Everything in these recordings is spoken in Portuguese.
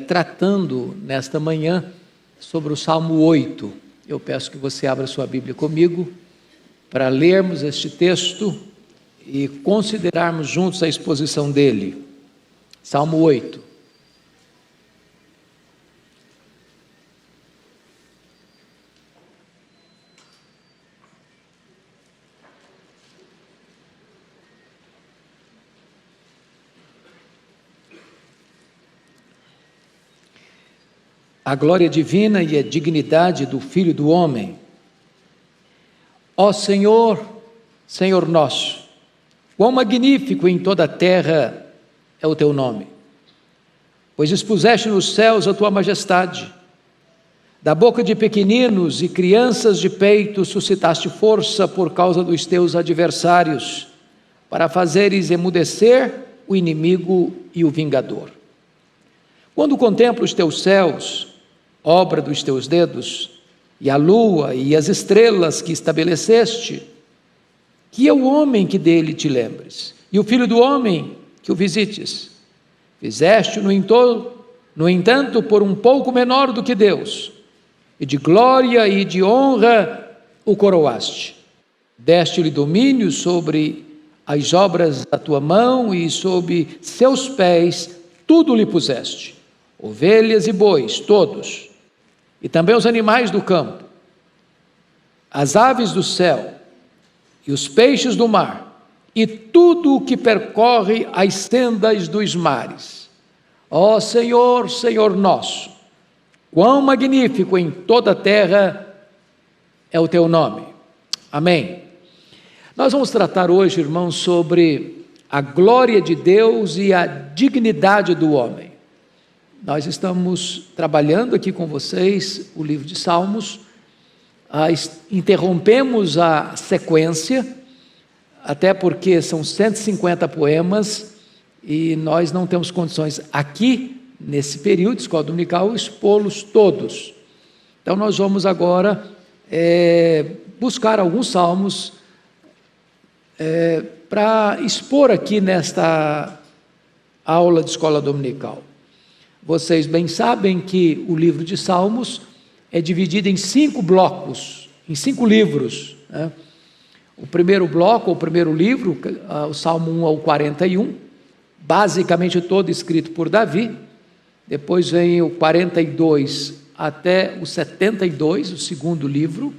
tratando nesta manhã sobre o Salmo 8. Eu peço que você abra sua Bíblia comigo para lermos este texto e considerarmos juntos a exposição dele. Salmo 8. A glória divina e a dignidade do Filho do Homem. Ó Senhor, Senhor nosso, quão magnífico em toda a terra é o teu nome, pois expuseste nos céus a tua majestade. Da boca de pequeninos e crianças de peito suscitaste força por causa dos teus adversários, para fazeres emudecer o inimigo e o vingador. Quando contemplo os teus céus, obra dos teus dedos, e a lua e as estrelas que estabeleceste, que é o homem que dele te lembres, e o filho do homem que o visites. Fizeste-o, no entanto, por um pouco menor do que Deus, e de glória e de honra o coroaste. Deste-lhe domínio sobre as obras da tua mão, e sob seus pés tudo lhe puseste, ovelhas e bois, todos, e também os animais do campo, as aves do céu, e os peixes do mar, e tudo o que percorre as sendas dos mares. Ó Senhor, Senhor nosso, quão magnífico em toda a terra é o teu nome. Amém. Nós vamos tratar hoje, irmãos, sobre a glória de Deus e a dignidade do homem. Nós estamos trabalhando aqui com vocês o livro de Salmos, interrompemos a sequência, até porque são 150 poemas e nós não temos condições aqui, nesse período de escola dominical, expô-los todos. Então nós vamos agora buscar alguns salmos para expor aqui nesta aula de escola dominical. Vocês bem sabem que o livro de Salmos é dividido em 5 blocos, em 5 livros, né? O primeiro bloco, o primeiro livro, o Salmo 1 ao 41, basicamente todo escrito por Davi. Depois vem o 42 até o 72, o segundo livro.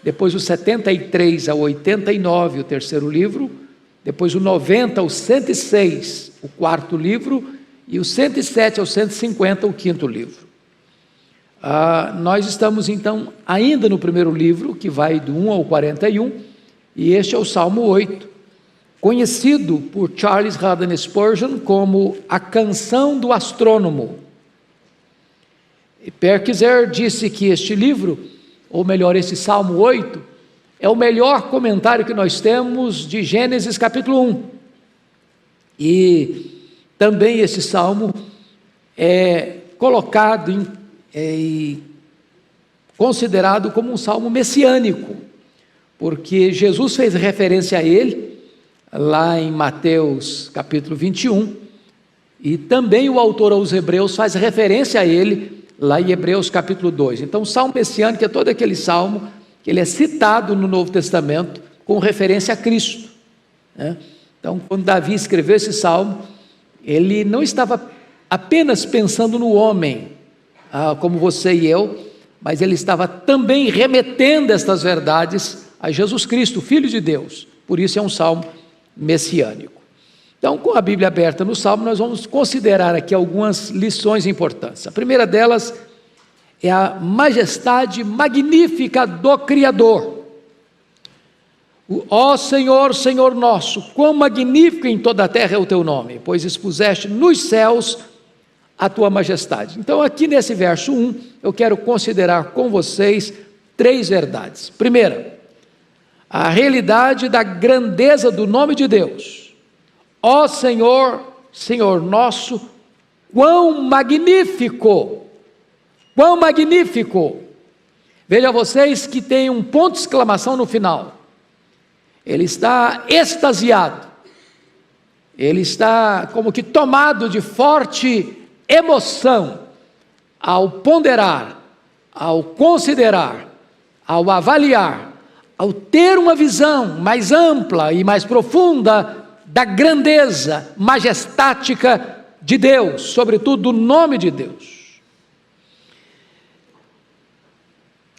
Depois o 73 ao 89, o terceiro livro. Depois o 90 ao 106, o quarto livro. E o 107 ao 150, o quinto livro. Nós estamos então ainda no primeiro livro, que vai do 1 ao 41, e este é o Salmo 8, conhecido por Charles Haddon Spurgeon como a canção do astrônomo. E Perkiser disse que este livro, ou melhor, esse Salmo 8, é o melhor comentário que nós temos de Gênesis capítulo 1. E também esse salmo é colocado e considerado como um salmo messiânico, porque Jesus fez referência a ele lá em Mateus capítulo 21, e também o autor aos Hebreus faz referência a ele lá em Hebreus capítulo 2. Então o salmo messiânico é todo aquele salmo que ele é citado no Novo Testamento com referência a Cristo, né? Então quando Davi escreveu esse salmo, ele não estava apenas pensando no homem, como você e eu, mas ele estava também remetendo estas verdades a Jesus Cristo, Filho de Deus. Por isso é um salmo messiânico. Então, com a Bíblia aberta no salmo, nós vamos considerar aqui algumas lições importantes. A primeira delas é a majestade magnífica do Criador. Ó Senhor, Senhor nosso, quão magnífico em toda a terra é o teu nome, pois expuseste nos céus a tua majestade. Então aqui nesse verso 1, eu quero considerar com vocês 3 verdades. Primeira, a realidade da grandeza do nome de Deus. Ó Senhor, Senhor nosso, quão magnífico, quão magnífico. Veja vocês que tem um ponto de exclamação no final. Ele está extasiado, ele está como que tomado de forte emoção ao ponderar, ao considerar, ao avaliar, ao ter uma visão mais ampla e mais profunda da grandeza majestática de Deus, sobretudo do nome de Deus.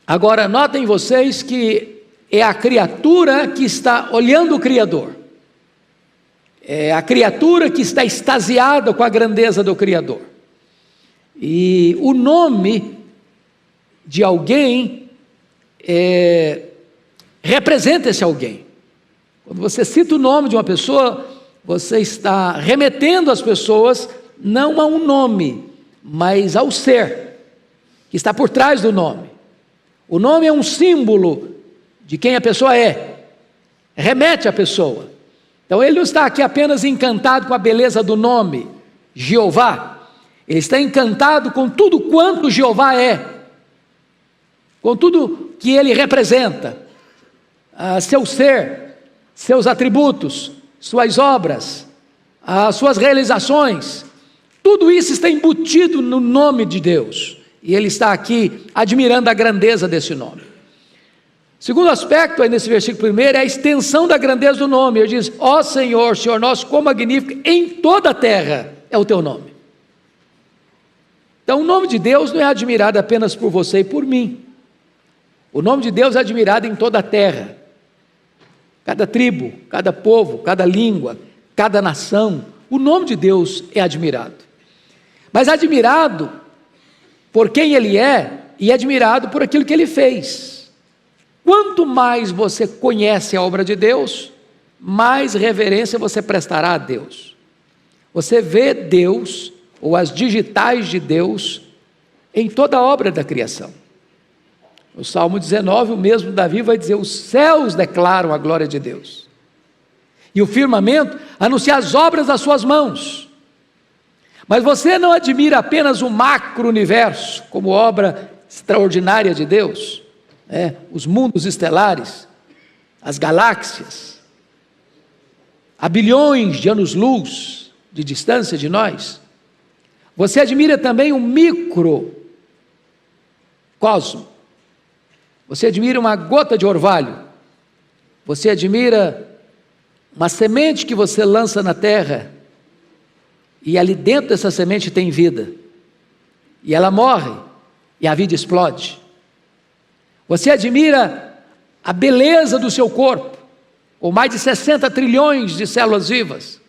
Agora, notem vocês que é a criatura que está olhando o Criador, é a criatura que está extasiada com a grandeza do Criador, e o nome de alguém representa esse alguém. Quando você cita o nome de uma pessoa, você está remetendo as pessoas não a um nome, mas ao ser que está por trás do nome. O nome é um símbolo de quem a pessoa é, remete à pessoa. Então ele não está aqui apenas encantado com a beleza do nome, Jeová. Ele está encantado com tudo quanto Jeová é, com tudo que ele representa, seu ser, seus atributos, suas obras, as suas realizações, tudo isso está embutido no nome de Deus, e ele está aqui admirando a grandeza desse nome. Segundo aspecto, aí nesse versículo primeiro, é a extensão da grandeza do nome. Ele diz: ó Senhor, Senhor nosso, quão magnífico em toda a terra é o teu nome. Então o nome de Deus não é admirado apenas por você e por mim, o nome de Deus é admirado em toda a terra. Cada tribo, cada povo, cada língua, cada nação, o nome de Deus é admirado. Mas admirado por quem Ele é e admirado por aquilo que Ele fez. Quanto mais você conhece a obra de Deus, mais reverência você prestará a Deus. Você vê Deus, ou as digitais de Deus, em toda a obra da criação. No Salmo 19, o mesmo Davi vai dizer: os céus declaram a glória de Deus, e o firmamento anuncia as obras das suas mãos. Mas você não admira apenas o macro-universo, como obra extraordinária de Deus, os mundos estelares, as galáxias, a bilhões de anos-luz de distância de nós. Você admira também o microcosmo. Você admira uma gota de orvalho, você admira uma semente que você lança na terra, e ali dentro dessa semente tem vida, e ela morre, e a vida explode. Você admira a beleza do seu corpo, com mais de 60 trilhões de células vivas.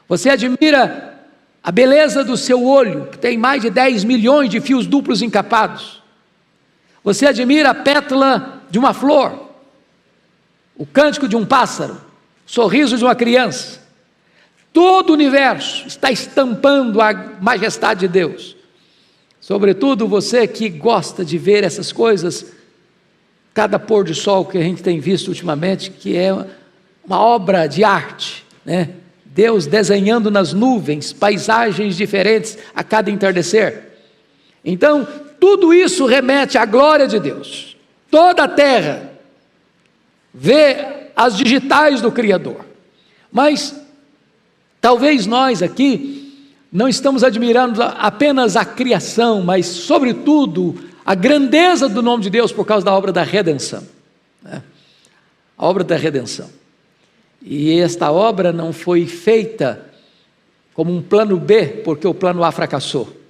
Você admira a beleza do seu olho, que tem mais de 10 milhões de fios duplos encapados. Você admira a pétala de uma flor, o cântico de um pássaro, o sorriso de uma criança. Todo o universo está estampando a majestade de Deus. Sobretudo você que gosta de ver essas coisas, cada pôr de sol que a gente tem visto ultimamente, que é uma obra de arte, Deus desenhando nas nuvens paisagens diferentes a cada entardecer. Então, tudo isso remete à glória de Deus. Toda a terra vê as digitais do Criador. Mas talvez nós aqui não estamos admirando apenas a criação, mas sobretudo a grandeza do nome de Deus por causa da obra da redenção. A obra da redenção. E esta obra não foi feita como um plano B, porque o plano A fracassou.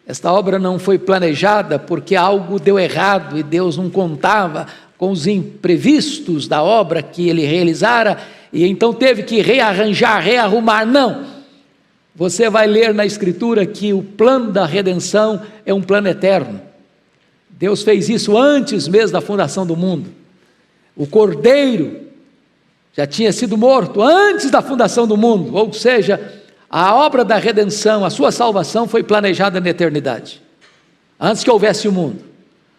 Esta obra não foi planejada porque algo deu errado e Deus não contava com os imprevistos da obra que Ele realizara e então teve que rearranjar, rearrumar. Não! Você vai ler na Escritura que o plano da redenção é um plano eterno. Deus fez isso antes mesmo da fundação do mundo. O Cordeiro já tinha sido morto antes da fundação do mundo, ou seja, a obra da redenção, a sua salvação foi planejada na eternidade, antes que houvesse o mundo,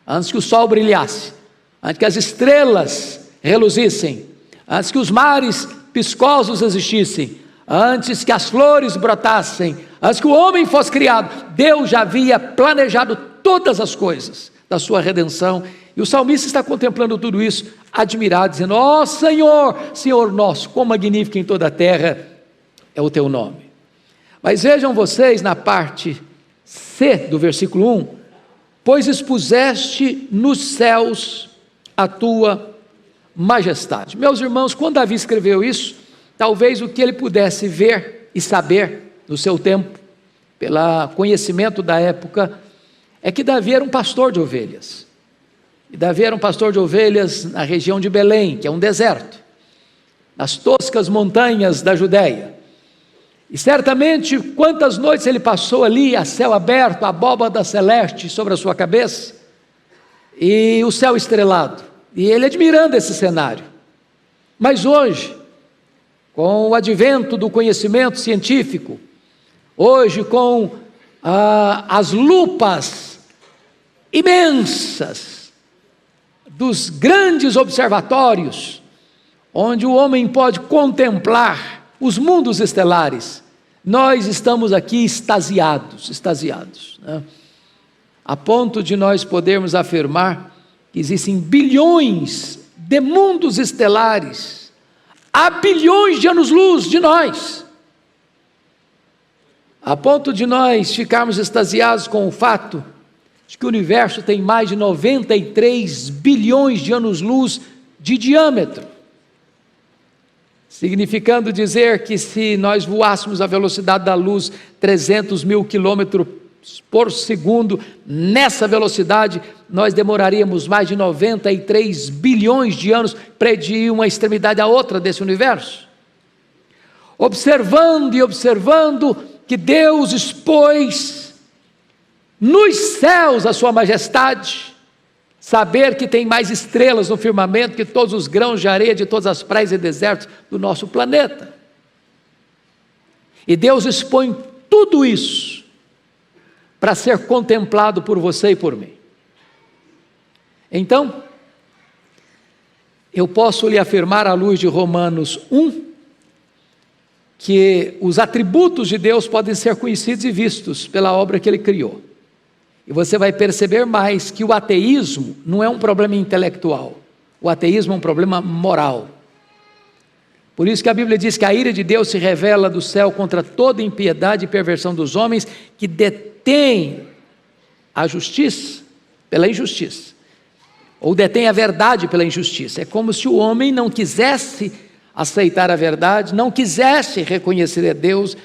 antes que o sol brilhasse, antes que as estrelas reluzissem, antes que os mares piscosos existissem, antes que as flores brotassem, antes que o homem fosse criado. Deus já havia planejado todas as coisas da sua redenção, e o salmista está contemplando tudo isso, admirado, dizendo: ó Senhor, Senhor nosso, quão magnífico em toda a terra é o teu nome. Mas vejam vocês na parte C do versículo 1, pois expuseste nos céus a tua majestade. Meus irmãos, quando Davi escreveu isso, talvez o que ele pudesse ver e saber no seu tempo, pelo conhecimento da época, é que Davi era um pastor de ovelhas. E Davi era um pastor de ovelhas na região de Belém, que é um deserto, nas toscas montanhas da Judéia. E certamente, quantas noites ele passou ali, a céu aberto, a abóbada celeste sobre a sua cabeça, e o céu estrelado, e ele admirando esse cenário. Mas hoje, com o advento do conhecimento científico, hoje com as lupas imensas dos grandes observatórios, onde o homem pode contemplar os mundos estelares, nós estamos aqui extasiados, né? A ponto de nós podermos afirmar que existem bilhões de mundos estelares, há bilhões de anos-luz de nós, a ponto de nós ficarmos extasiados com o fato de que o universo tem mais de 93 bilhões de anos-luz de diâmetro, significando dizer que se nós voássemos a velocidade da luz 300 mil quilômetros por segundo, nessa velocidade nós demoraríamos mais de 93 bilhões de anos para ir de uma extremidade à outra desse universo. Observando e observando que Deus expôs nos céus a sua majestade, saber que tem mais estrelas no firmamento que todos os grãos de areia de todas as praias e desertos do nosso planeta. E Deus expõe tudo isso para ser contemplado por você e por mim. Então, eu posso lhe afirmar à luz de Romanos 1, que os atributos de Deus podem ser conhecidos e vistos pela obra que Ele criou. E você vai perceber mais que o ateísmo não é um problema intelectual, o ateísmo é um problema moral. Por isso que a Bíblia diz que a ira de Deus se revela do céu contra toda impiedade e perversão dos homens que detêm a justiça pela injustiça, ou detêm a verdade pela injustiça. É como se o homem não quisesse aceitar a verdade, não quisesse reconhecer a Deus,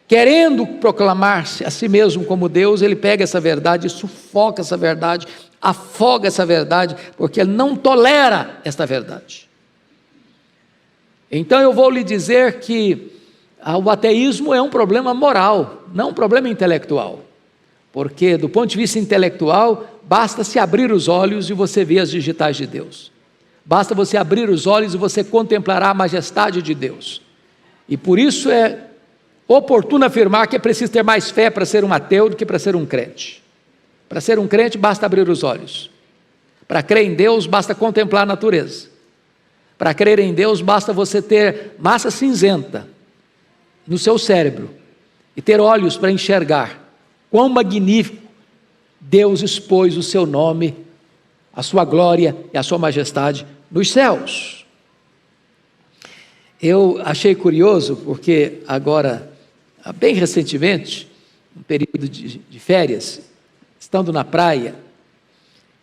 querendo proclamar-se a si mesmo como Deus, ele pega essa verdade, sufoca essa verdade, afoga essa verdade, porque ele não tolera esta verdade. Então eu vou lhe dizer que o ateísmo é um problema moral, não um problema intelectual, porque do ponto de vista intelectual, basta se abrir os olhos e você vê as digitais de Deus, basta você abrir os olhos e você contemplará a majestade de Deus, e por isso é oportuno afirmar que é preciso ter mais fé para ser um ateu do que para ser um crente. Para ser um crente basta abrir os olhos, para crer em Deus basta contemplar a natureza, para crer em Deus basta você ter massa cinzenta no seu cérebro e ter olhos para enxergar quão magnífico Deus expôs o seu nome, a sua glória e a sua majestade nos céus. Eu achei curioso porque agora, bem recentemente, um período de férias, estando na praia,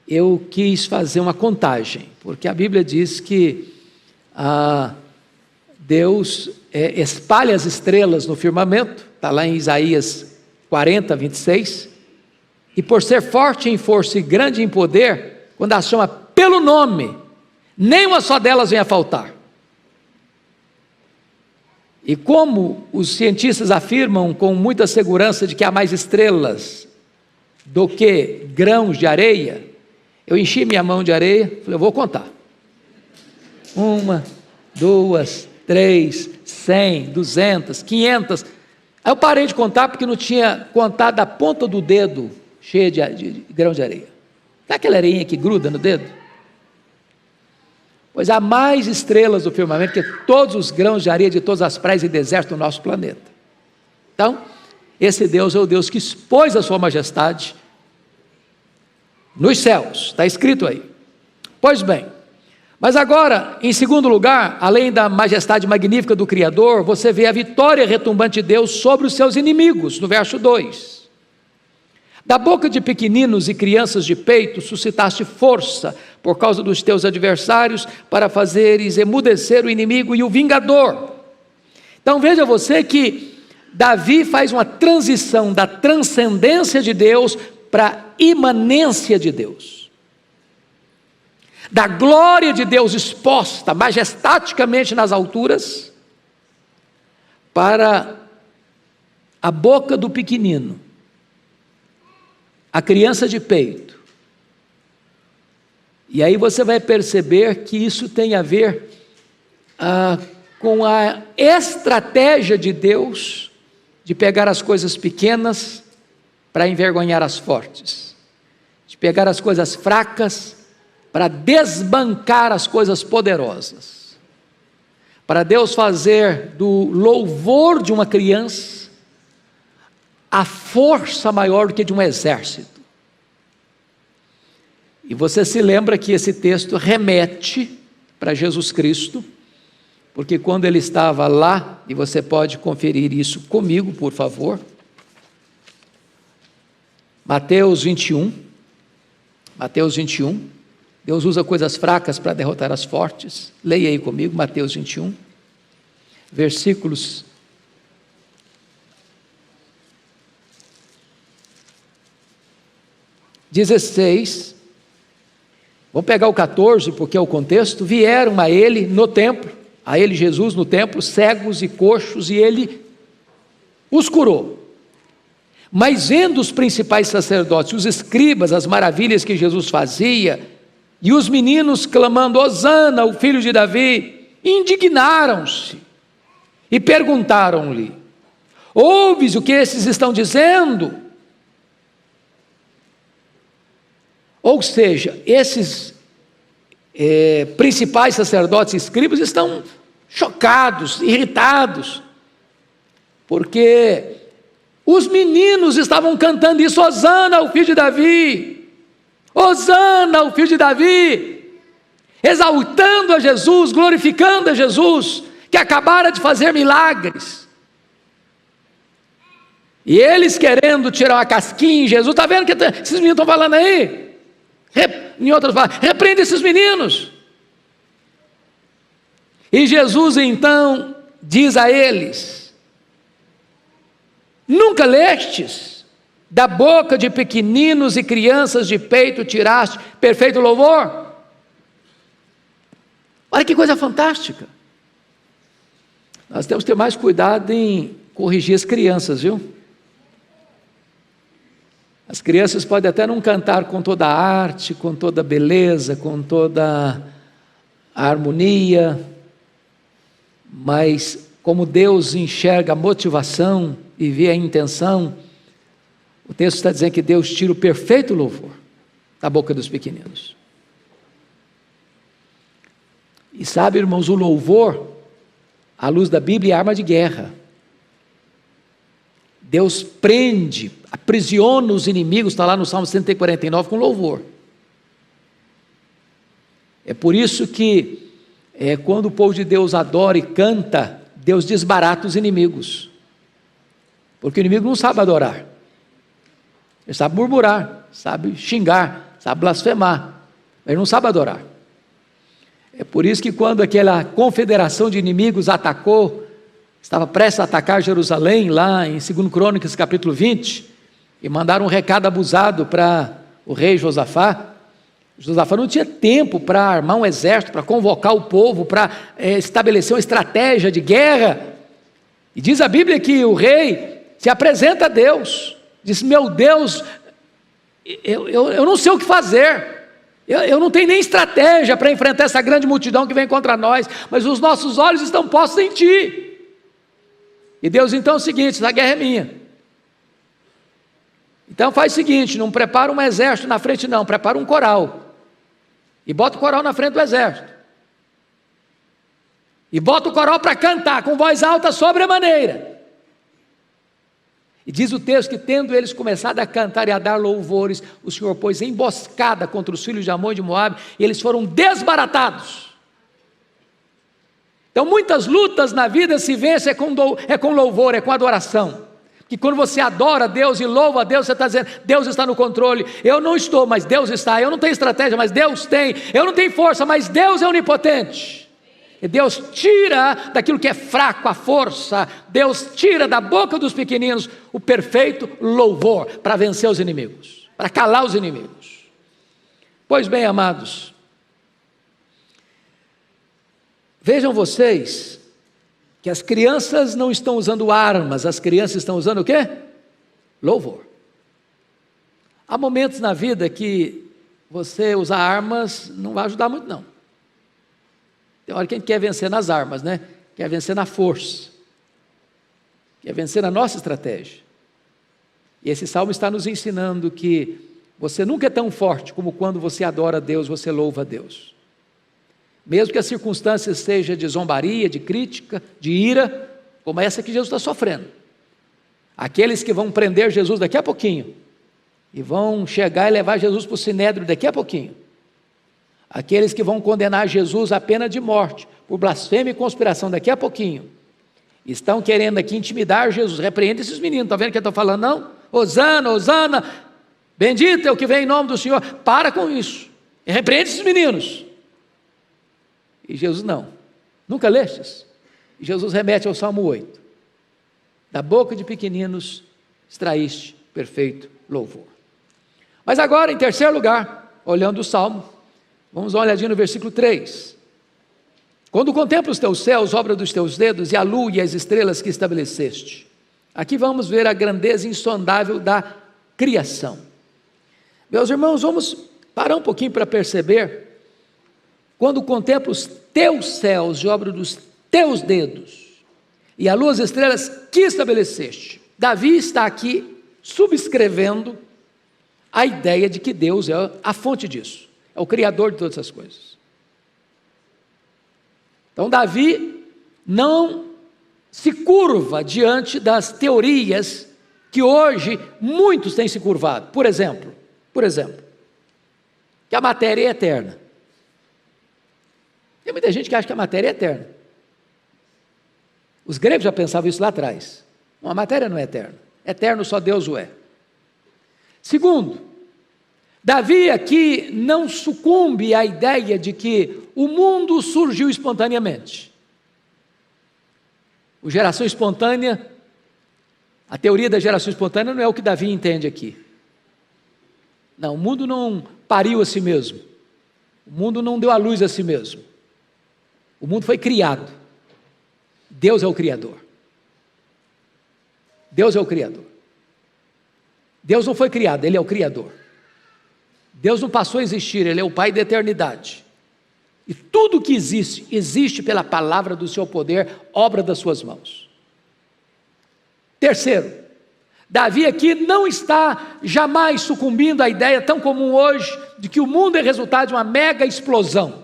eu quis fazer uma contagem, porque a Bíblia diz que Deus espalha as estrelas no firmamento, está lá em Isaías 40, 26, e por ser forte em força e grande em poder, quando as chama pelo nome, nem uma só delas vem a faltar. E como os cientistas afirmam com muita segurança de que há mais estrelas do que grãos de areia, eu enchi minha mão de areia, falei, eu vou contar. 1, 2, 3, 100, 200, 500. Aí eu parei de contar porque não tinha contado a ponta do dedo cheia de grão de areia. Sabe aquela areinha que gruda no dedo? Pois há mais estrelas do firmamento que todos os grãos de areia de todas as praias e desertos do nosso planeta. Então, esse Deus é o Deus que expôs a sua majestade nos céus, está escrito aí. Pois bem, Mas agora, em segundo lugar, além da majestade magnífica do Criador, você vê a vitória retumbante de Deus sobre os seus inimigos, no verso 2. Da boca de pequeninos e crianças de peito suscitaste força por causa dos teus adversários, para fazeres emudecer o inimigo e o vingador. Então veja você que Davi faz uma transição da transcendência de Deus para a imanência de Deus. Da glória de Deus exposta majestaticamente nas alturas, para a boca do pequenino, a criança de peito. E aí você vai perceber que isso tem a ver com a estratégia de Deus de pegar as coisas pequenas para envergonhar as fortes, de pegar as coisas fracas para desbancar as coisas poderosas, para Deus fazer do louvor de uma criança a força maior do que de um exército. E você se lembra que esse texto remete para Jesus Cristo, porque quando ele estava lá, e você pode conferir isso comigo, por favor, Mateus 21, Deus usa coisas fracas para derrotar as fortes. Leia aí comigo, Mateus 21, versículos 16. Vamos pegar o 14, porque é o contexto. Vieram a ele no templo, a ele Jesus no templo, cegos e coxos, e ele os curou. Mas vendo os principais sacerdotes, os escribas, as maravilhas que Jesus fazia, e os meninos clamando, Hosana, o filho de Davi, indignaram-se e perguntaram-lhe, ouves o que esses estão dizendo? Ou seja, esses principais sacerdotes e escribas estão chocados, irritados, porque os meninos estavam cantando isso, Hosana, o filho de Davi, Hosana, o filho de Davi, exaltando a Jesus, glorificando a Jesus, que acabara de fazer milagres. E eles querendo tirar uma casquinha em Jesus, está vendo que esses meninos estão falando aí? Em outras palavras, repreende esses meninos. E Jesus então diz a eles, nunca lestes? Da boca de pequeninos e crianças de peito tiraste perfeito louvor? Olha que coisa fantástica. Nós temos que ter mais cuidado em corrigir as crianças, viu? As crianças podem até não cantar com toda a arte, com toda a beleza, com toda a harmonia, mas como Deus enxerga a motivação e vê a intenção, o texto está dizendo que Deus tira o perfeito louvor da boca dos pequeninos. E sabe, irmãos, o louvor, à luz da Bíblia, é arma de guerra. Deus prende, aprisiona os inimigos, está lá no Salmo 149, com louvor. É por isso que, quando o povo de Deus adora e canta, Deus desbarata os inimigos. Porque o inimigo não sabe adorar. Ele sabe murmurar, sabe xingar, sabe blasfemar, mas ele não sabe adorar. É por isso que quando aquela confederação de inimigos atacou, estava prestes a atacar Jerusalém, lá em 2 Crônicas capítulo 20, e mandaram um recado abusado para o rei Josafá. Josafá não tinha tempo para armar um exército, para convocar o povo, para estabelecer uma estratégia de guerra. E diz a Bíblia que o rei se apresenta a Deus, diz, meu Deus, eu não sei o que fazer, eu não tenho nem estratégia para enfrentar essa grande multidão que vem contra nós, mas os nossos olhos estão postos em Ti. E Deus então é o seguinte, essa guerra é minha. Então faz o seguinte, não prepara um exército na frente não, prepara um coral, e bota o coral na frente do exército, e bota o coral para cantar com voz alta sobremaneira. E diz o texto que tendo eles começado a cantar e a dar louvores, o Senhor pôs emboscada contra os filhos de Amon e de Moabe, e eles foram desbaratados. Então muitas lutas na vida se vencem é com louvor, é com adoração. Que quando você adora a Deus e louva a Deus, você está dizendo: Deus está no controle. Eu não estou, mas Deus está. Eu não tenho estratégia, mas Deus tem. Eu não tenho força, mas Deus é onipotente. E Deus tira daquilo que é fraco a força. Deus tira da boca dos pequeninos o perfeito louvor para vencer os inimigos, para calar os inimigos. Pois bem, amados, vejam vocês que as crianças não estão usando armas, as crianças estão usando o quê? Louvor. Há momentos na vida que você usar armas não vai ajudar muito, não. Tem hora que a gente quer vencer nas armas, né? Quer vencer na força, quer vencer na nossa estratégia. E esse salmo está nos ensinando que você nunca é tão forte como quando você adora a Deus, você louva a Deus. Mesmo que a circunstância seja de zombaria, de crítica, de ira, como essa que Jesus está sofrendo. Aqueles que vão prender Jesus daqui a pouquinho, e vão chegar e levar Jesus para o sinédrio daqui a pouquinho. Aqueles que vão condenar Jesus à pena de morte, por blasfêmia e conspiração daqui a pouquinho, estão querendo aqui intimidar Jesus. Repreenda esses meninos, está vendo o que eu estou falando, não? Hosana, Hosana, bendito é o que vem em nome do Senhor. Para com isso, e repreende esses meninos. E Jesus não, nunca lestes? E Jesus remete ao Salmo 8, da boca de pequeninos extraíste perfeito louvor. Mas agora, em terceiro lugar, olhando o Salmo, vamos dar uma olhadinha no versículo 3. Quando contemplo os teus céus, obra dos teus dedos, e a lua e as estrelas que estabeleceste. Aqui vamos ver a grandeza insondável da criação. Meus irmãos, vamos parar um pouquinho para perceber. Quando contemplo os teus céus, de obra dos teus dedos, e a lua e as estrelas que estabeleceste. Davi está aqui subscrevendo a ideia de que Deus é a fonte disso. É o Criador de todas essas coisas. Então Davi não se curva diante das teorias que hoje muitos têm se curvado. Por exemplo, que a matéria é eterna. Tem muita gente que acha que a matéria é eterna. Os gregos já pensavam isso lá atrás. Não, a matéria não é eterna. Eterno só Deus o é. Segundo, Davi aqui não sucumbe à ideia de que o mundo surgiu espontaneamente. O geração espontânea, a teoria da geração espontânea não é o que Davi entende aqui. Não, o mundo não pariu a si mesmo. O mundo não deu à luz a si mesmo. O mundo foi criado. Deus é o Criador. Deus é o Criador. Deus não foi criado, Ele é o Criador. Deus não passou a existir, Ele é o Pai da eternidade. E tudo que existe, existe pela palavra do seu poder, obra das suas mãos. Terceiro, Davi aqui não está jamais sucumbindo à ideia tão comum hoje de que o mundo é resultado de uma mega explosão.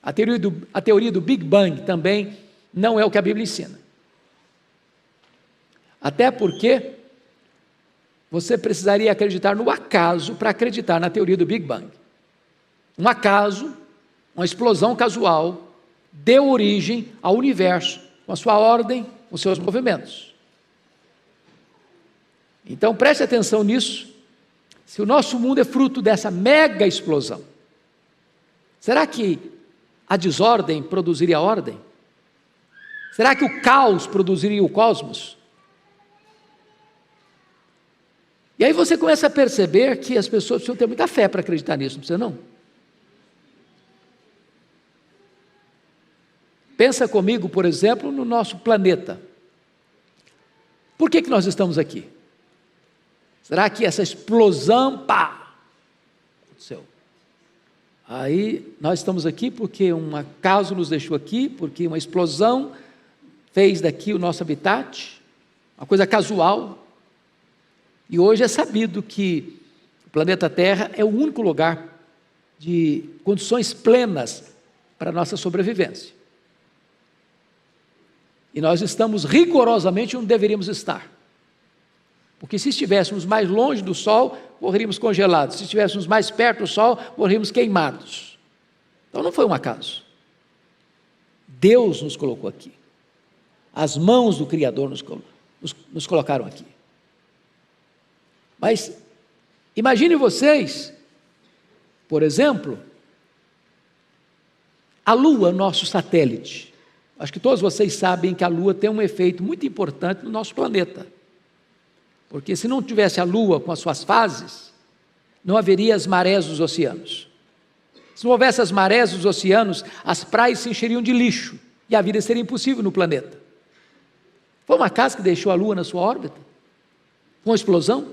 A teoria do Big Bang também não é o que a Bíblia ensina. Até porque você precisaria acreditar no acaso para acreditar na teoria do Big Bang. Um acaso, uma explosão casual, deu origem ao universo, com a sua ordem, com os seus movimentos. Então preste atenção nisso. Se o nosso mundo é fruto dessa mega explosão, será que a desordem produziria a ordem? Será que o caos produziria o cosmos? E aí você começa a perceber que as pessoas precisam ter muita fé para acreditar nisso, não precisa não? Pensa comigo, por exemplo, no nosso planeta. Por que nós estamos aqui? Será que essa explosão, pá, aconteceu? Aí nós estamos aqui porque um acaso nos deixou aqui, porque uma explosão fez daqui o nosso habitat, uma coisa casual. E hoje é sabido que o planeta Terra é o único lugar de condições plenas para a nossa sobrevivência. E nós estamos rigorosamente onde deveríamos estar. Porque se estivéssemos mais longe do Sol, morreríamos congelados. Se estivéssemos mais perto do Sol, morreríamos queimados. Então não foi um acaso. Deus nos colocou aqui. As mãos do Criador nos colocaram aqui. Mas imagine vocês, por exemplo, a Lua, nosso satélite. Acho que todos vocês sabem que a Lua tem um efeito muito importante no nosso planeta. Porque se não tivesse a Lua com as suas fases, não haveria as marés dos oceanos. Se não houvesse as marés dos oceanos, as praias se encheriam de lixo e a vida seria impossível no planeta. Foi uma casa que deixou a Lua na sua órbita? Com uma explosão?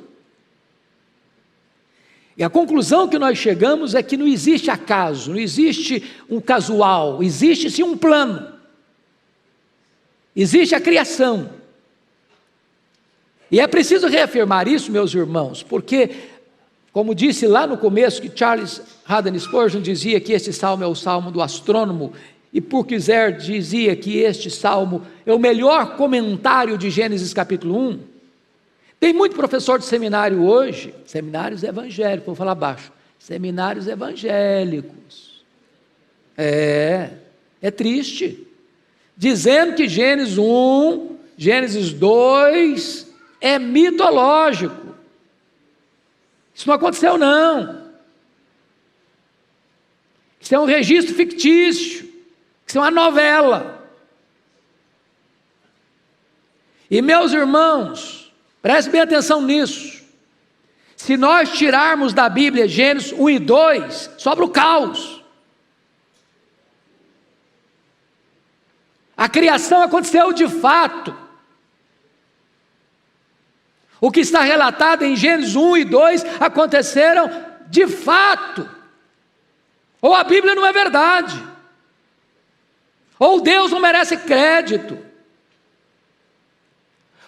E a conclusão que nós chegamos é que não existe acaso, não existe um casual, existe sim um plano. Existe a criação. E é preciso reafirmar isso, meus irmãos, porque, como disse lá no começo, que Charles Haddon Spurgeon dizia que este salmo é o salmo do astrônomo, e Purkizer dizia que este salmo é o melhor comentário de Gênesis capítulo 1. Tem muito professor de seminário hoje, seminários evangélicos, vou falar baixo, seminários evangélicos. É triste. Dizendo que Gênesis 1, Gênesis 2 é mitológico. Isso não aconteceu, não. Isso é um registro fictício. Isso é uma novela. E meus irmãos, prestem bem atenção nisso. Se nós tirarmos da Bíblia Gênesis 1 e 2, sobra o caos. A criação aconteceu de fato. O que está relatado em Gênesis 1 e 2 aconteceram de fato. Ou a Bíblia não é verdade, ou Deus não merece crédito.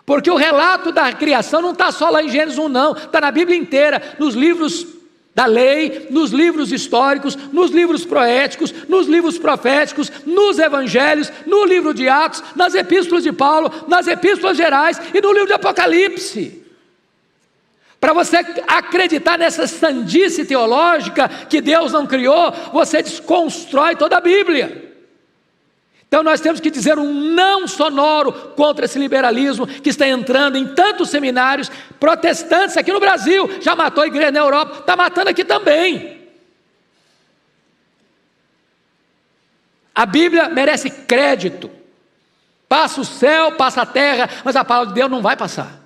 Porque o relato da criação não está só lá em Gênesis 1 não, está na Bíblia inteira, nos livros da lei, nos livros históricos, nos livros poéticos, nos livros proféticos, nos evangelhos, no livro de Atos, nas epístolas de Paulo, nas epístolas gerais e no livro de Apocalipse. Para você acreditar nessa sandice teológica que Deus não criou, você desconstrói toda a Bíblia. Então nós temos que dizer um não sonoro contra esse liberalismo que está entrando em tantos seminários protestantes aqui no Brasil. Já matou a igreja na Europa, está matando aqui também. A Bíblia merece crédito. Passa o céu, passa a terra, mas a palavra de Deus não vai passar.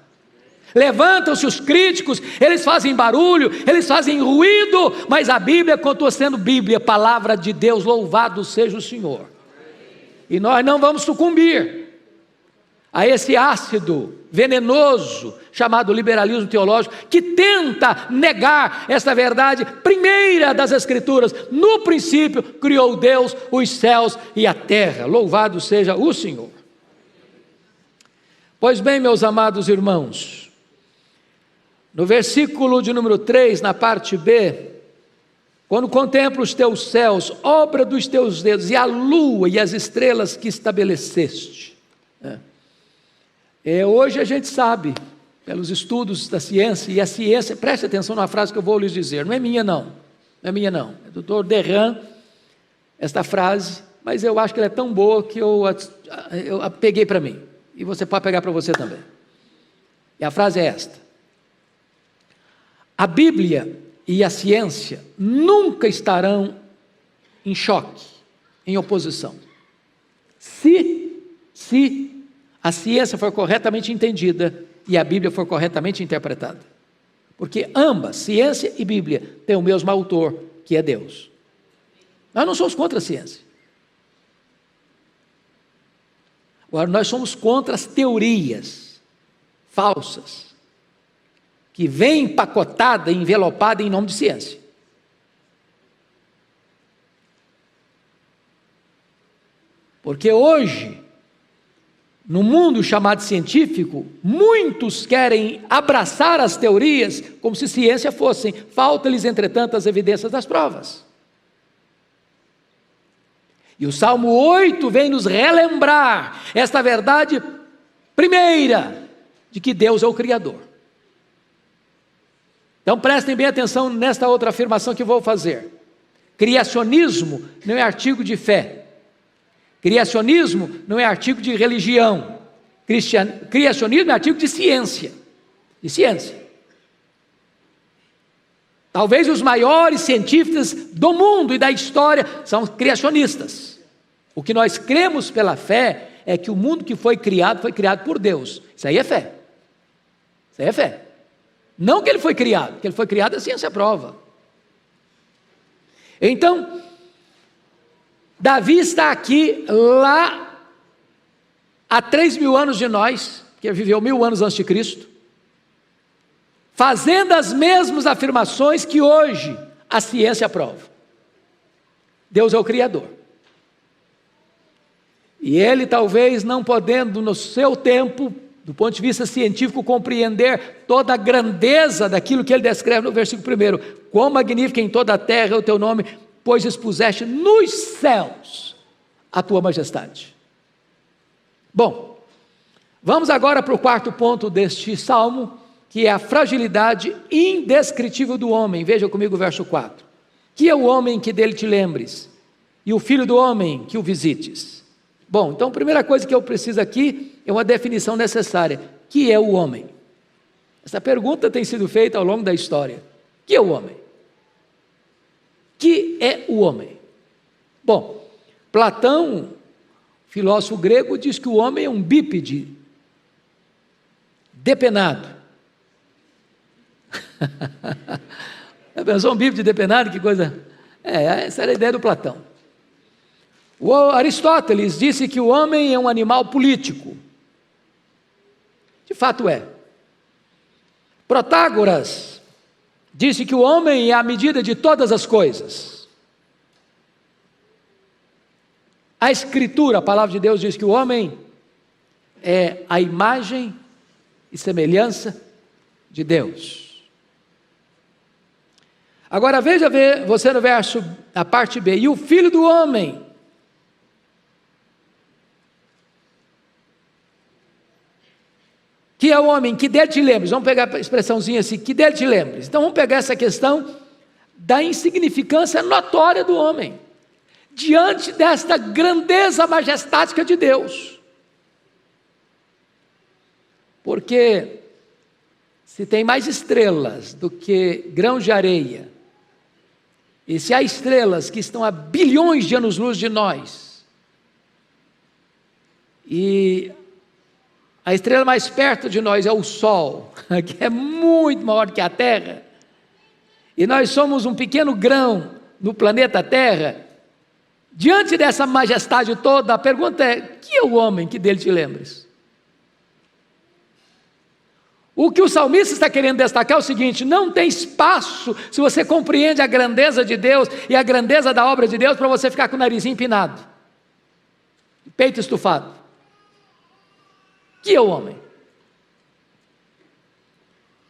Levantam-se os críticos, eles fazem barulho, eles fazem ruído, mas a Bíblia continua sendo Bíblia, palavra de Deus, louvado seja o Senhor. E nós não vamos sucumbir a esse ácido venenoso chamado liberalismo teológico, que tenta negar essa verdade primeira das Escrituras. No princípio criou Deus os céus e a terra, louvado seja o Senhor. Pois bem, meus amados irmãos, no versículo de número 3, na parte B, quando contemplo os teus céus, obra dos teus dedos, e a lua e as estrelas que estabeleceste. Hoje a gente sabe, pelos estudos da ciência, e a ciência, preste atenção na frase que eu vou lhes dizer, não é minha não, é do Dr. Derran, esta frase, mas eu acho que ela é tão boa que eu a peguei para mim, e você pode pegar para você também. E a frase é esta: a Bíblia e a ciência nunca estarão em choque, em oposição, se a ciência for corretamente entendida e a Bíblia for corretamente interpretada. Porque ambas, ciência e Bíblia, têm o mesmo autor, que é Deus. Nós não somos contra a ciência. Agora, nós somos contra as teorias falsas, que vem empacotada, envelopada em nome de ciência. Porque hoje, no mundo chamado científico, muitos querem abraçar as teorias como se ciência fossem. Falta-lhes, entretanto, as evidências das provas. E o Salmo 8 vem nos relembrar esta verdade primeira, de que Deus é o Criador. Então prestem bem atenção nesta outra afirmação que vou fazer. Criacionismo não é artigo de fé. Criacionismo não é artigo de religião. Criacionismo é artigo de ciência. De ciência. Talvez os maiores cientistas do mundo e da história são criacionistas. O que nós cremos pela fé é que o mundo que foi criado por Deus. Isso aí é fé. Isso aí é fé. Não que ele foi criado, que ele foi criado a ciência prova. Então, Davi está aqui, lá, há 3.000 anos de nós, que viveu 1.000 anos antes de Cristo, fazendo as mesmas afirmações que hoje a ciência prova. Deus é o Criador. E ele, talvez não podendo no seu tempo, do ponto de vista científico, compreender toda a grandeza daquilo que ele descreve no versículo 1. Quão magnífico em toda a terra é o teu nome, pois expuseste nos céus a tua majestade. Bom, vamos agora para o quarto ponto deste salmo, que é a fragilidade indescritível do homem. Veja comigo o verso 4. Que é o homem que dele te lembres, e o filho do homem que o visites. Bom, então a primeira coisa que eu preciso aqui é uma definição necessária. Que é o homem? Essa pergunta tem sido feita ao longo da história. Que é o homem? Que é o homem? Bom, Platão, filósofo grego, diz que o homem é um bípede depenado. Pensou um bípede depenado? Que coisa... essa era a ideia do Platão. O Aristóteles disse que o homem é um animal político. De fato é. Protágoras disse que o homem é a medida de todas as coisas. A Escritura, a palavra de Deus, diz que o homem é a imagem e semelhança de Deus. Agora veja você no verso, a parte B, e o filho do homem. Que é o homem, que dele te lembres. Vamos pegar a expressãozinha assim, que dele te lembres. Então vamos pegar essa questão da insignificância notória do homem, diante desta grandeza majestática de Deus. Porque se tem mais estrelas do que grãos de areia, e se há estrelas que estão a bilhões de anos-luz de nós, e a estrela mais perto de nós é o Sol, que é muito maior que a Terra, e nós somos um pequeno grão no planeta Terra. Diante dessa majestade toda, a pergunta é: que é o homem que dele te lembres? O que o salmista está querendo destacar é o seguinte: não tem espaço, se você compreende a grandeza de Deus e a grandeza da obra de Deus, para você ficar com o narizinho empinado, peito estufado. Que é o homem?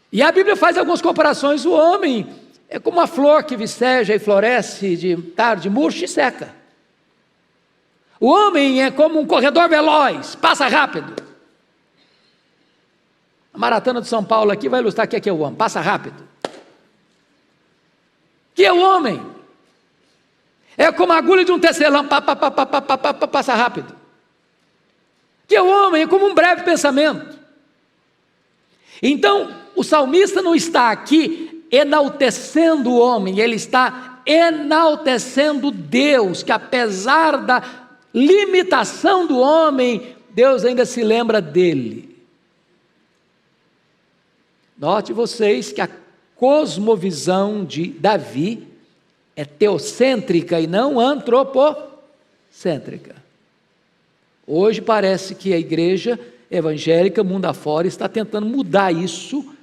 E a Bíblia faz algumas comparações. O homem é como uma flor que viceja e floresce de tarde, murcha e seca. O homem é como um corredor veloz, passa rápido. A maratona de São Paulo aqui vai ilustrar o que é o homem, passa rápido. Que é o homem? É como a agulha de um tecelão, passa rápido. Que o homem é como um breve pensamento. Então, o salmista não está aqui enaltecendo o homem, ele está enaltecendo Deus, que apesar da limitação do homem, Deus ainda se lembra dele. Note vocês que a cosmovisão de Davi é teocêntrica e não antropocêntrica. Hoje parece que a igreja evangélica, mundo afora, está tentando mudar isso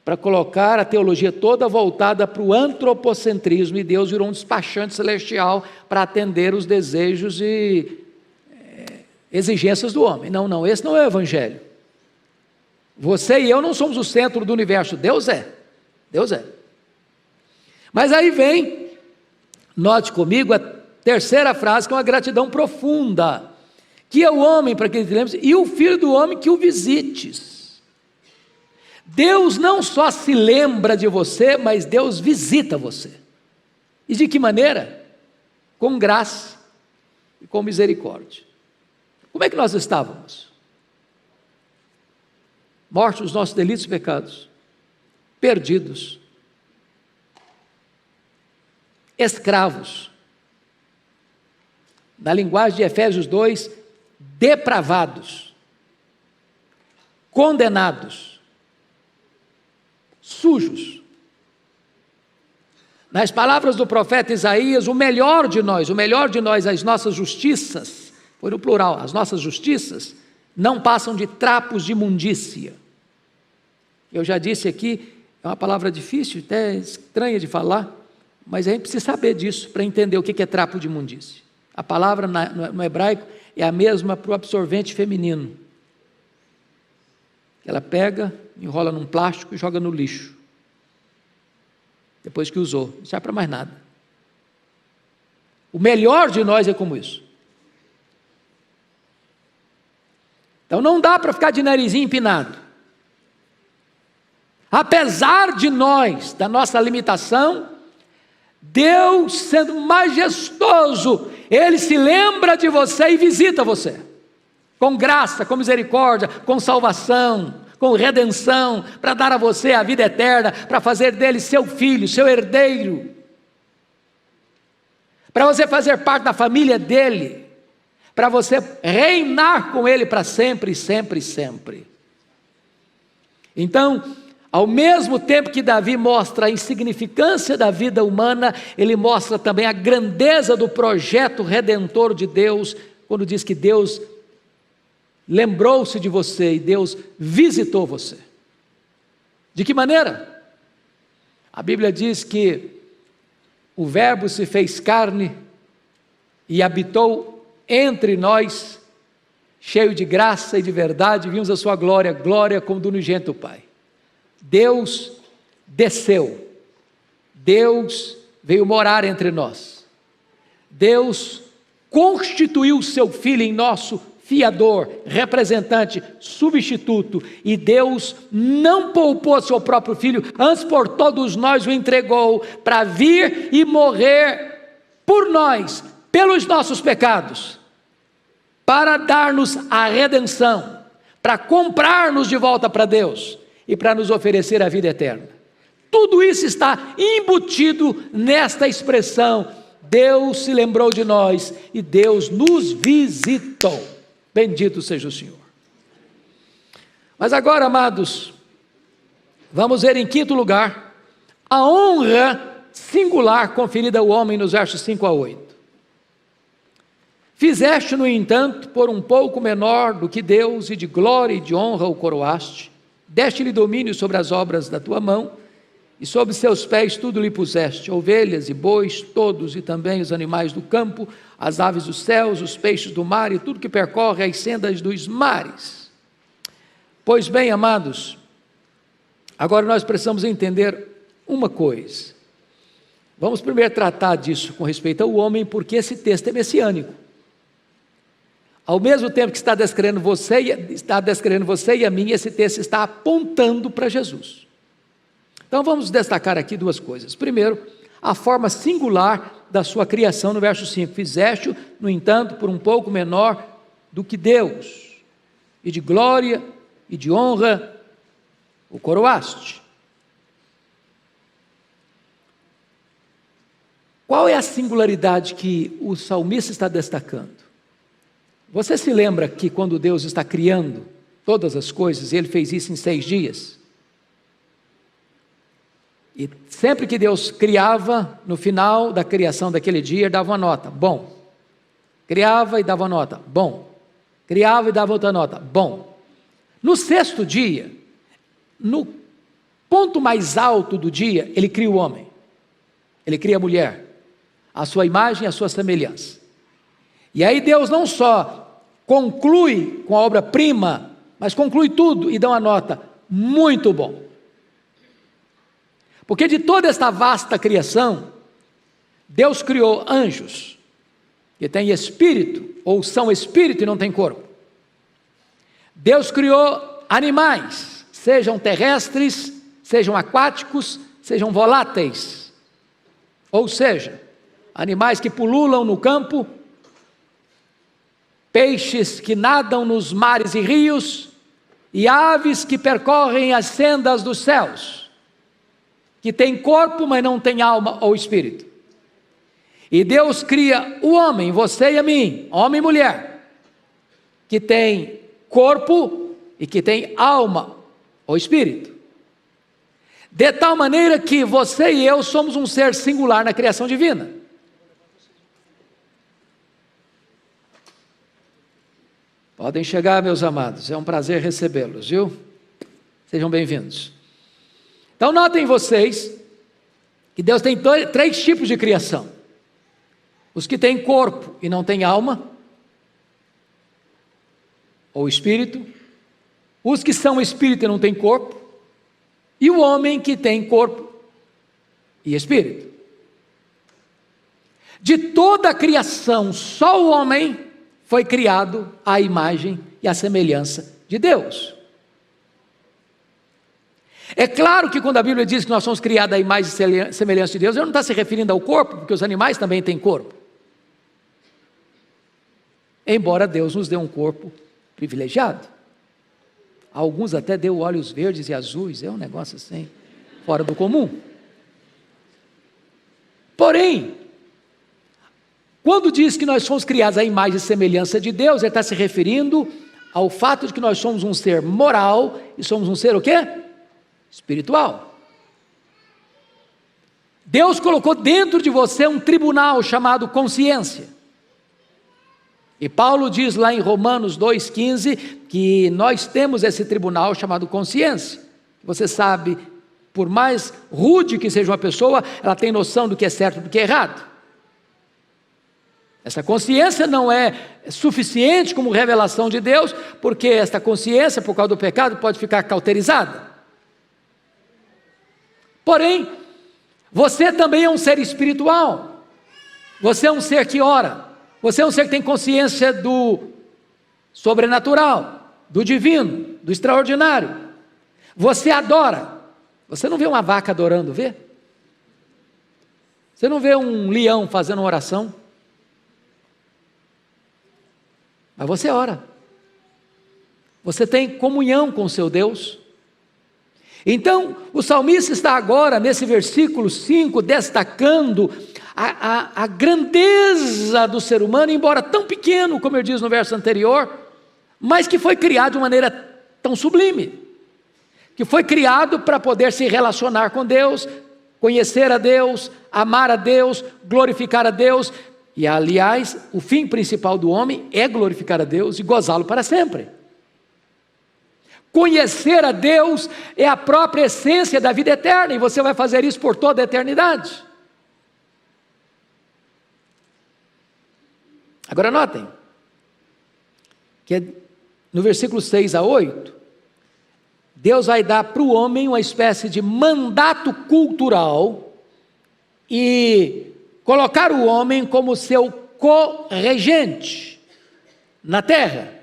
para colocar a teologia toda voltada para o antropocentrismo, e Deus virou um despachante celestial para atender os desejos e exigências do homem. Não, esse não é o evangelho. Você e eu não somos o centro do universo, Deus é. Mas aí vem, note comigo, a terceira frase, que é uma gratidão profunda. Que é o homem, para que ele te lembre, e o filho do homem que o visites. Deus não só se lembra de você, mas Deus visita você. E de que maneira? Com graça e com misericórdia. Como é que nós estávamos? Mortos nos nossos delitos e pecados, perdidos, escravos, na linguagem de Efésios 2, depravados, condenados, sujos. Nas palavras do profeta Isaías, o melhor de nós, as nossas justiças, foi no plural, as nossas justiças, não passam de trapos de imundícia. Eu já disse aqui, é uma palavra difícil, até estranha de falar, mas a gente precisa saber disso para entender o que é trapo de imundícia. A palavra no hebraico é a mesma para o absorvente feminino. Ela pega, enrola num plástico e joga no lixo. Depois que usou, não serve para mais nada. O melhor de nós é como isso. Então não dá para ficar de narizinho empinado. Apesar de nós, da nossa limitação, Deus, sendo majestoso, Ele se lembra de você e visita você, com graça, com misericórdia, com salvação, com redenção, para dar a você a vida eterna, para fazer dele seu filho, seu herdeiro, para você fazer parte da família dele, para você reinar com ele para sempre, sempre, sempre. Então, ao mesmo tempo que Davi mostra a insignificância da vida humana, ele mostra também a grandeza do projeto redentor de Deus, quando diz que Deus lembrou-se de você e Deus visitou você. De que maneira? A Bíblia diz que o Verbo se fez carne e habitou entre nós, cheio de graça e de verdade, vimos a sua glória, glória como do unigênito Pai. Deus desceu, Deus veio morar entre nós, Deus constituiu o seu Filho em nosso fiador, representante, substituto, e Deus não poupou seu próprio Filho, antes por todos nós o entregou, para vir e morrer por nós, pelos nossos pecados, para dar-nos a redenção, para comprar-nos de volta para Deus, e para nos oferecer a vida eterna. Tudo isso está embutido nesta expressão: Deus se lembrou de nós e Deus nos visitou. Bendito seja o Senhor. Mas agora, amados, vamos ver em quinto lugar a honra singular conferida ao homem nos versos 5 a 8. Fizeste, no entanto, por um pouco menor do que Deus, e de glória e de honra o coroaste. Deste-lhe domínio sobre as obras da tua mão, e sobre seus pés tudo lhe puseste, ovelhas e bois, todos, e também os animais do campo, as aves dos céus, os peixes do mar, e tudo que percorre as sendas dos mares. Pois bem, amados, agora nós precisamos entender uma coisa. Vamos primeiro tratar disso com respeito ao homem, porque esse texto é messiânico. Ao mesmo tempo que está descrevendo você e a mim, esse texto está apontando para Jesus. Então vamos destacar aqui duas coisas. Primeiro, a forma singular da sua criação no verso 5. Fizeste-o, no entanto, por um pouco menor do que Deus, e de glória e de honra o coroaste. Qual é a singularidade que o salmista está destacando? Você se lembra que quando Deus está criando todas as coisas, Ele fez isso em 6 dias? E sempre que Deus criava, no final da criação daquele dia, dava uma nota, bom. Criava e dava uma nota, bom. Criava e dava outra nota, bom. No 6º dia, no ponto mais alto do dia, Ele cria o homem. Ele cria a mulher, a sua imagem e a sua semelhança. E aí Deus não só conclui com a obra-prima, mas conclui tudo e dá uma nota, muito bom. Porque de toda esta vasta criação, Deus criou anjos, que têm espírito, ou são espírito e não têm corpo. Deus criou animais, sejam terrestres, sejam aquáticos, sejam voláteis, ou seja, animais que pululam no campo, peixes que nadam nos mares e rios, e aves que percorrem as sendas dos céus, que têm corpo, mas não têm alma ou espírito. E Deus cria o homem, você e a mim, homem e mulher, que tem corpo e que tem alma ou espírito. De tal maneira que você e eu somos um ser singular na criação divina. Podem chegar, meus amados, é um prazer recebê-los, viu? Sejam bem-vindos. Então notem vocês que Deus tem três tipos de criação: os que têm corpo e não têm alma ou espírito, os que são espírito e não têm corpo, e o homem que tem corpo e espírito. De toda a criação, só o homem foi criado à imagem e à semelhança de Deus. É claro que quando a Bíblia diz que nós somos criados à imagem e semelhança de Deus, ele não está se referindo ao corpo, porque os animais também têm corpo. Embora Deus nos dê um corpo privilegiado. Alguns até deu olhos verdes e azuis, é um negócio assim, fora do comum. Porém, quando diz que nós somos criados à imagem e semelhança de Deus, ele está se referindo ao fato de que nós somos um ser moral e somos um ser o quê? Espiritual. Deus colocou dentro de você um tribunal chamado consciência. E Paulo diz lá em Romanos 2,15 que nós temos esse tribunal chamado consciência. Você sabe, por mais rude que seja uma pessoa, ela tem noção do que é certo e do que é errado. Essa consciência não é suficiente como revelação de Deus, porque esta consciência, por causa do pecado, pode ficar cauterizada. Porém, você também é um ser espiritual. Você é um ser que ora. Você é um ser que tem consciência do sobrenatural, do divino, do extraordinário. Você adora. Você não vê uma vaca adorando, vê? Você não vê um leão fazendo uma oração. Mas você ora. Você tem comunhão com o seu Deus. Então, o salmista está agora, nesse versículo 5, destacando a grandeza do ser humano, embora tão pequeno, como eu disse no verso anterior, mas que foi criado de maneira tão sublime, que foi criado para poder se relacionar com Deus, conhecer a Deus, amar a Deus, glorificar a Deus, e aliás, o fim principal do homem é glorificar a Deus e gozá-lo para sempre. Conhecer a Deus é a própria essência da vida eterna, e você vai fazer isso por toda a eternidade. Agora notem, que no versículo 6 a 8, Deus vai dar para o homem uma espécie de mandato cultural e colocar o homem como seu co-regente na terra.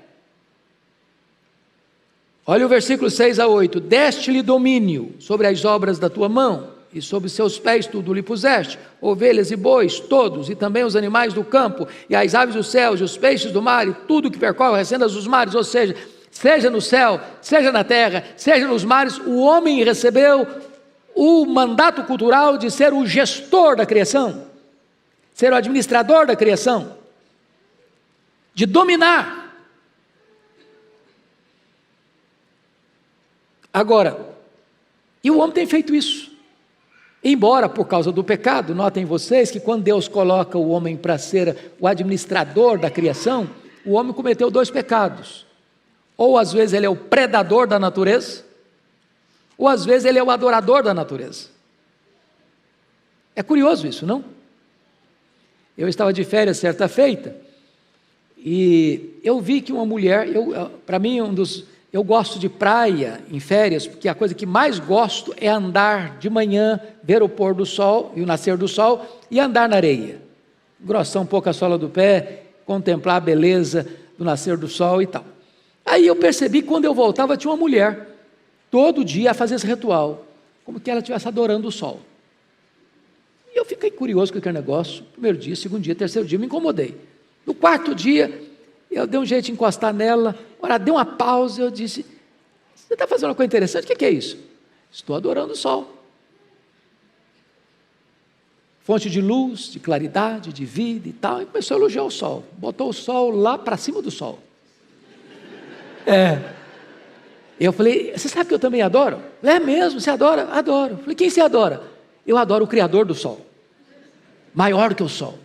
Olha o versículo 6 a 8, deste-lhe domínio sobre as obras da tua mão, e sobre seus pés tudo lhe puseste, ovelhas e bois, todos, e também os animais do campo, e as aves dos céus, e os peixes do mar, e tudo que percorre as sendas dos mares, ou seja, seja no céu, seja na terra, seja nos mares, o homem recebeu o mandato cultural de ser o gestor da criação, ser o administrador da criação, de dominar. Agora, e o homem tem feito isso. Embora por causa do pecado, notem vocês que quando Deus coloca o homem para ser o administrador da criação, o homem cometeu dois pecados. Ou às vezes ele é o predador da natureza, ou às vezes ele é o adorador da natureza. É curioso isso, não? Eu estava de férias certa feita, e eu vi que uma mulher, para mim eu gosto de praia em férias, porque a coisa que mais gosto é andar de manhã, ver o pôr do sol e o nascer do sol, e andar na areia, engrossar um pouco a sola do pé, contemplar a beleza do nascer do sol e tal. Aí eu percebi que quando eu voltava tinha uma mulher, todo dia a fazer esse ritual, como que ela estivesse adorando o sol. E eu fiquei curioso com aquele negócio, primeiro dia, segundo dia, terceiro dia, me incomodei. No quarto dia, Eu dei um jeito de encostar nela, ora, dei uma pausa, eu disse, você está fazendo uma coisa interessante, o que é isso? Estou adorando o sol. Fonte de luz, de claridade, de vida e tal, e começou a elogiar o sol, botou o sol lá para cima do sol. Eu falei, você sabe que eu também adoro? É mesmo, você adora? Adoro. Eu falei, quem você adora? Eu adoro o Criador do sol, maior que o sol.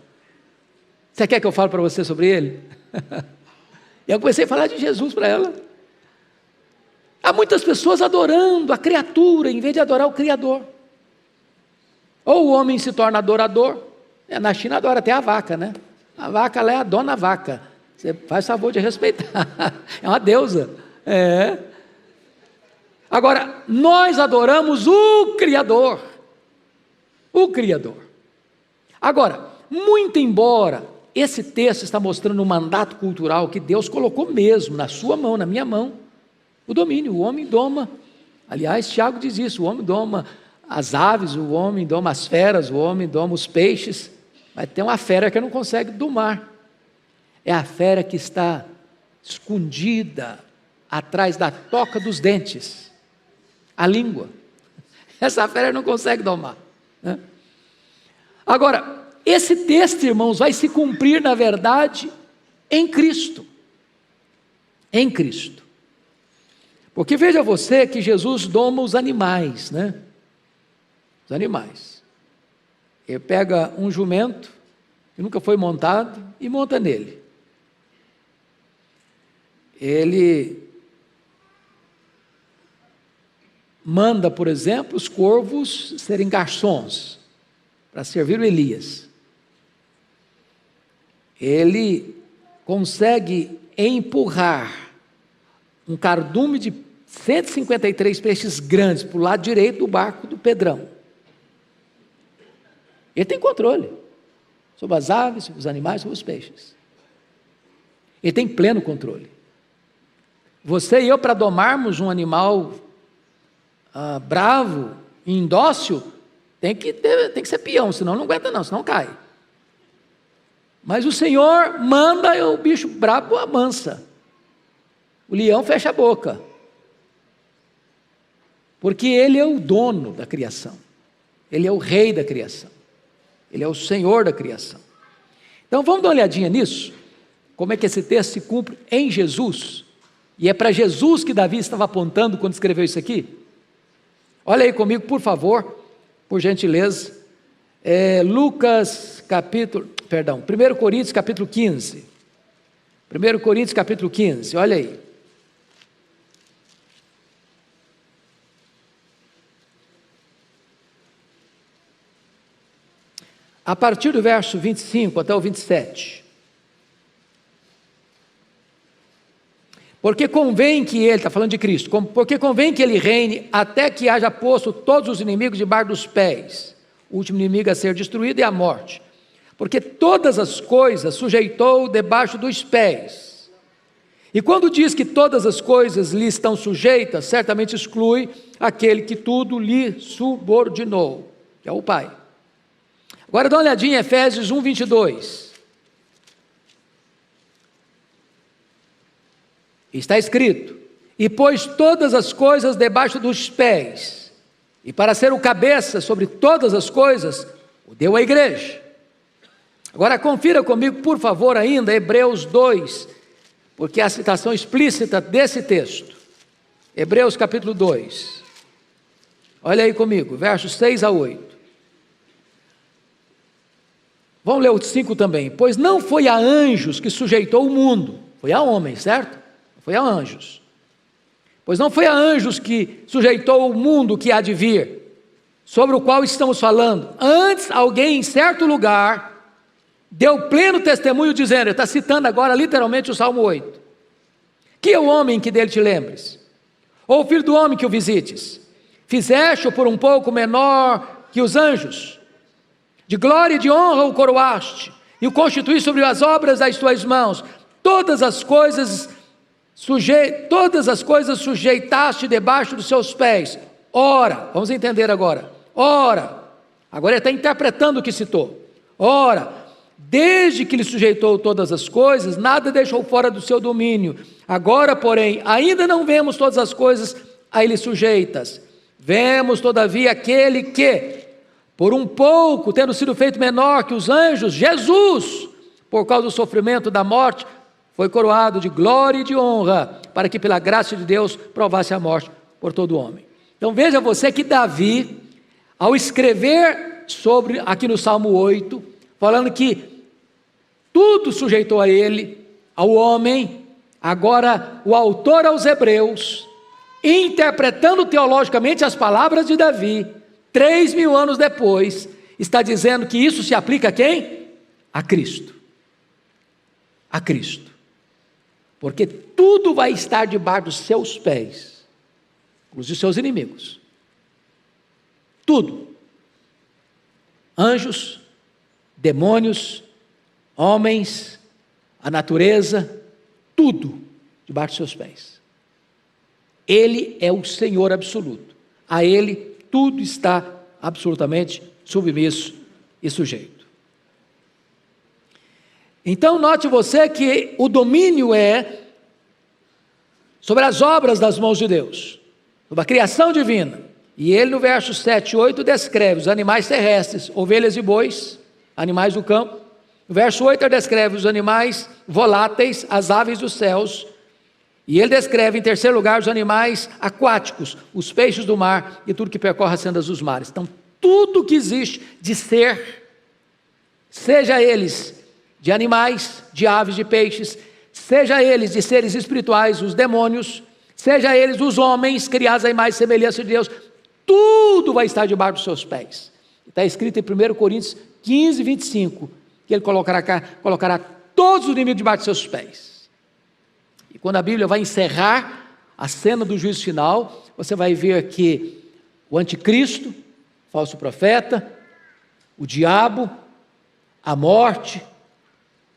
Você quer que eu fale para você sobre ele? Eu comecei a falar de Jesus para ela. Há muitas pessoas adorando a criatura, em vez de adorar o Criador. Ou o homem se torna adorador. Na China adora até a vaca, né? A vaca, ela é a dona vaca. Você faz favor de respeitar. É uma deusa. Agora, nós adoramos o Criador. O Criador. Agora, muito embora esse texto está mostrando um mandato cultural que Deus colocou mesmo na sua mão, na minha mão, o domínio, o homem doma. Aliás, Tiago diz isso, o homem doma as aves, o homem doma as feras, o homem doma os peixes, mas tem uma fera que não consegue domar. É a fera que está escondida atrás da toca dos dentes, a língua. Essa fera não consegue domar, né? Agora, esse texto, irmãos, vai se cumprir, na verdade, em Cristo. Em Cristo. Porque veja você que Jesus doma os animais, né? Os animais. Ele pega um jumento, que nunca foi montado, e monta nele. Ele manda, por exemplo, os corvos serem garçons, para servir o Elias. Ele consegue empurrar um cardume de 153 peixes grandes para o lado direito do barco do Pedrão. Ele tem controle sobre as aves, sobre os animais, sobre os peixes. Ele tem pleno controle. Você e eu, para domarmos um animal bravo e indócil, tem que ser peão, senão não aguenta não, senão cai. Mas o Senhor manda, o bicho brabo amansa. O leão fecha a boca. Porque Ele é o dono da criação. Ele é o rei da criação. Ele é o Senhor da criação. Então vamos dar uma olhadinha nisso. Como é que esse texto se cumpre em Jesus. E é para Jesus que Davi estava apontando quando escreveu isso aqui. Olha aí comigo, por favor, por gentileza. 1 Coríntios capítulo 15. 1 Coríntios capítulo 15, olha aí. A partir do verso 25 até o 27. Porque convém que ele, está falando de Cristo, porque convém que ele reine até que haja posto todos os inimigos debaixo dos pés. O último inimigo a ser destruído é a morte. Porque todas as coisas sujeitou debaixo dos pés. E quando diz que todas as coisas lhe estão sujeitas, certamente exclui aquele que tudo lhe subordinou, que é o Pai. Agora dá uma olhadinha em Efésios 1, 22. Está escrito: e pôs todas as coisas debaixo dos pés, e para ser o cabeça sobre todas as coisas, o deu à igreja. Agora confira comigo, por favor, ainda Hebreus 2, porque é a citação explícita desse texto. Hebreus capítulo 2. Olha aí comigo, versos 6 a 8. Vamos ler o 5 também. Pois não foi a anjos que sujeitou o mundo, foi a homens, certo? Foi a anjos. Pois não foi a anjos que sujeitou o mundo que há de vir, sobre o qual estamos falando. Antes, alguém em certo lugar deu pleno testemunho dizendo, está citando agora literalmente o Salmo 8. Que é o homem que dele te lembres? Ou o filho do homem que o visites? Fizeste-o por um pouco menor que os anjos? De glória e de honra o coroaste, e o constituíste sobre as obras das tuas mãos. Todas as coisas sujeitaste debaixo dos seus pés. Ora, vamos entender agora. Ora, agora ele está interpretando o que citou. Ora, desde que lhe sujeitou todas as coisas, nada deixou fora do seu domínio. Agora, porém, ainda não vemos todas as coisas a ele sujeitas. Vemos, todavia, aquele que, por um pouco, tendo sido feito menor que os anjos, Jesus, por causa do sofrimento da morte, foi coroado de glória e de honra, para que pela graça de Deus provasse a morte por todo homem. Então veja você que Davi, ao escrever sobre, aqui no Salmo 8, falando que tudo sujeitou a ele, ao homem, agora o autor aos Hebreus, interpretando teologicamente as palavras de Davi, 3.000 anos depois, está dizendo que isso se aplica a quem? A Cristo. A Cristo. Porque tudo vai estar debaixo dos seus pés, inclusive os seus inimigos. Tudo. Anjos, demônios, homens, a natureza, tudo debaixo dos seus pés. Ele é o Senhor absoluto. A Ele tudo está absolutamente submisso e sujeito. Então note você que o domínio é sobre as obras das mãos de Deus, sobre a criação divina. E ele no verso 7 e 8 descreve os animais terrestres, ovelhas e bois, animais do campo. No verso 8 ele descreve os animais voláteis, as aves dos céus. E ele descreve em terceiro lugar os animais aquáticos, os peixes do mar e tudo que percorre as sendas dos mares. Então tudo que existe de ser, seja eles de animais, de aves, de peixes, seja eles de seres espirituais, os demônios, seja eles os homens criados à imagem e semelhança de Deus, tudo vai estar debaixo dos seus pés. Está escrito em 1 Coríntios 15, 25, que ele colocará todos os inimigos debaixo dos seus pés. E quando a Bíblia vai encerrar a cena do juízo final, você vai ver que o anticristo, falso profeta, o diabo, a morte,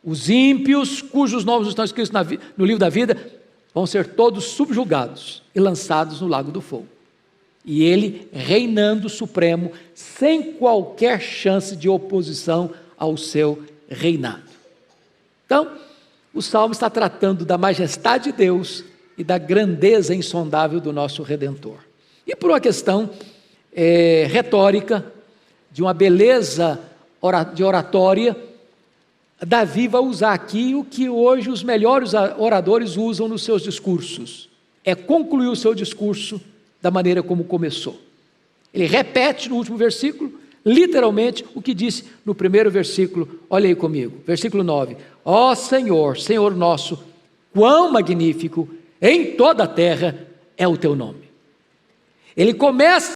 os ímpios, cujos nomes estão escritos no livro da vida, vão ser todos subjugados e lançados no lago do fogo. E ele reinando supremo, sem qualquer chance de oposição ao seu reinado. Então, o Salmo está tratando da majestade de Deus e da grandeza insondável do nosso Redentor. E por uma questão retórica, de uma beleza de oratória, Davi vai usar aqui o que hoje os melhores oradores usam nos seus discursos. É concluir o seu discurso da maneira como começou. Ele repete no último versículo, literalmente, o que disse no primeiro versículo. Olha aí comigo, versículo 9. Ó Senhor, Senhor nosso, quão magnífico em toda a terra é o teu nome. Ele começa